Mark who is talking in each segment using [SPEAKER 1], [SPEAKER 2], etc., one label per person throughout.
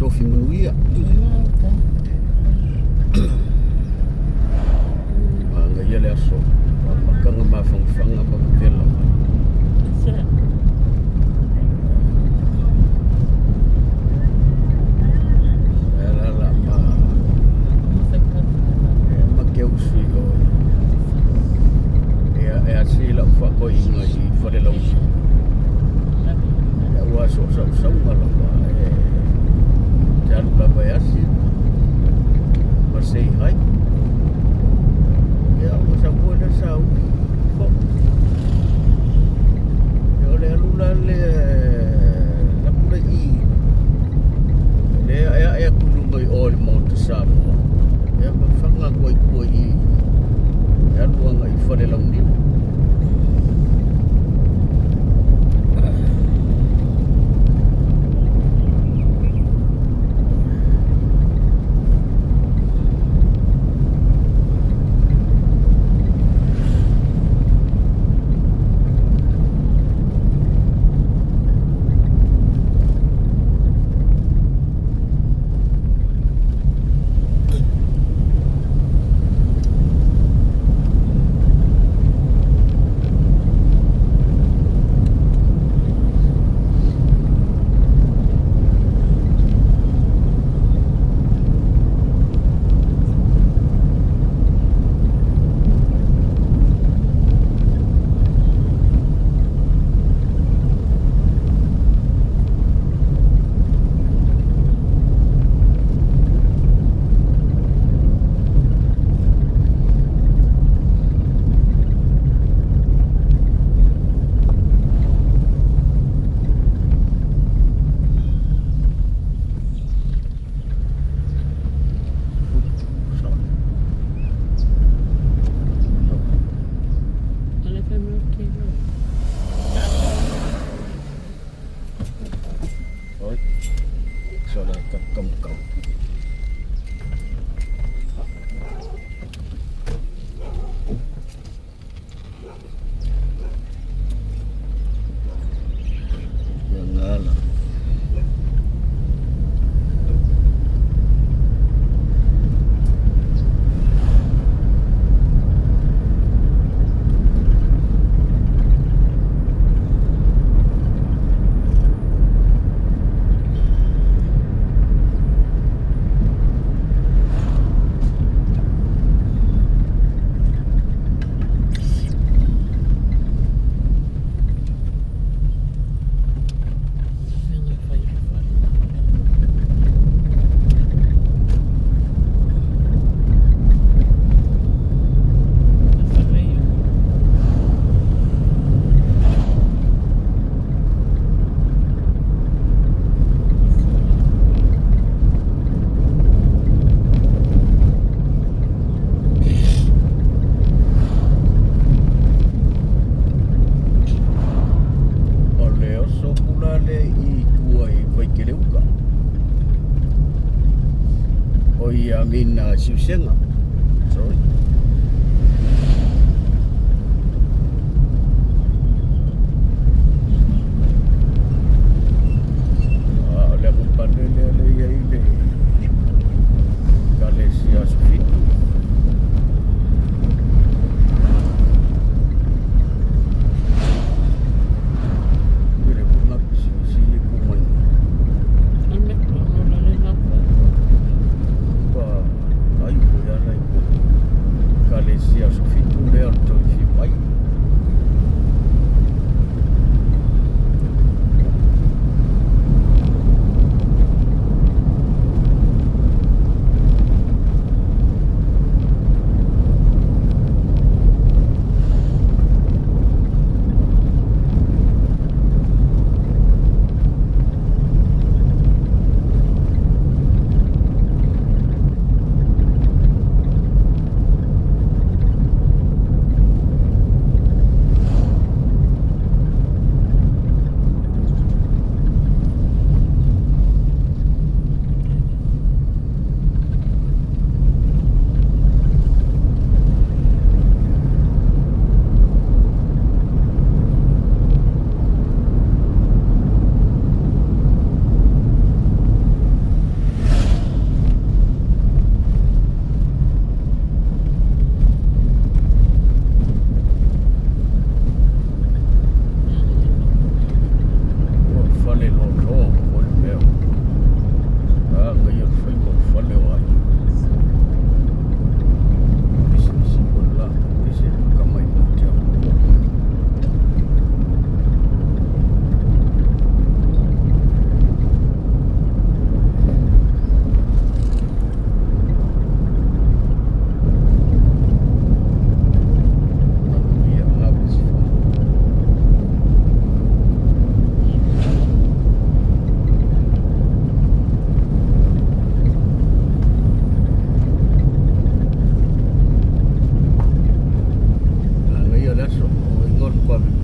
[SPEAKER 1] tofi manuia. Nga ia le aso. Makanga mawhangwhanga mawhela. Lala ma. Ma keu sui o. E a sila whako inga I wharelau. E ua so saunga lava. Te alu lava e asi. Ma sei hai. E a ua sa kua na sa uki. E o le alula le la pura I. Le ea kulunga I o le Mount Samoa. E a mawhanga kua I. E aluanga I wharelau niu. Siusenga. Sorry. Le compagnie le Galesia Sufitu. Mire, una si como Ay, voy a la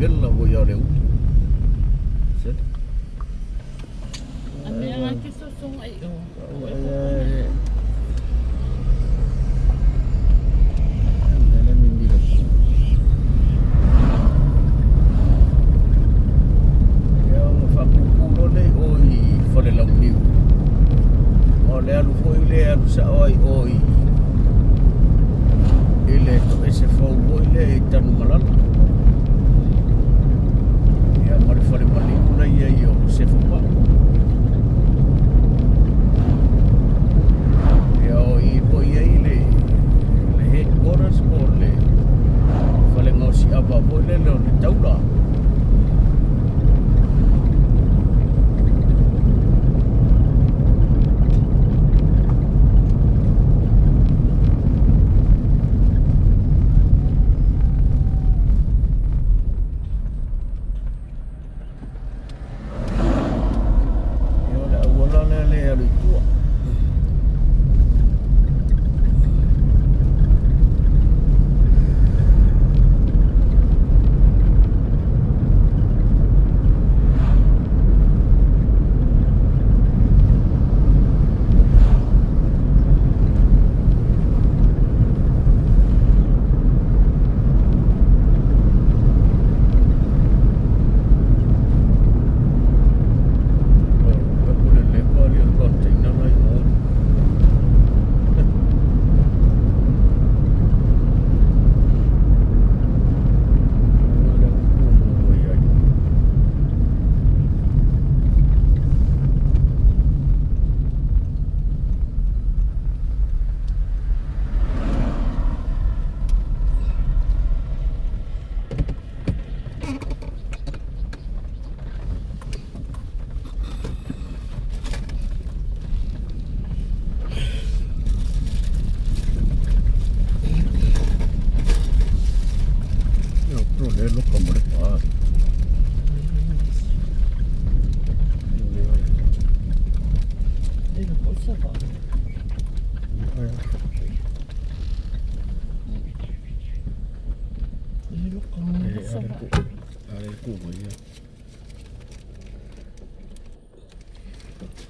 [SPEAKER 1] vela o ia le uti. Se.
[SPEAKER 2] A mea ngā ki sosonga i o.
[SPEAKER 1] Le alu foi le alu sa oi oi ele to ese fo oi le tanu malala ya mari fale mali una ia io se fo pa ya oi oi le headquarters ko le fale ngosi apa foi le le taula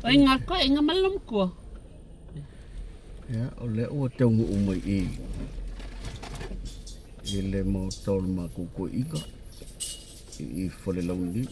[SPEAKER 2] Ai ngā koe, ngā malam kua.
[SPEAKER 1] Ya, o le o te ungu umai i le mo tolu ma kuko ika i whale launi.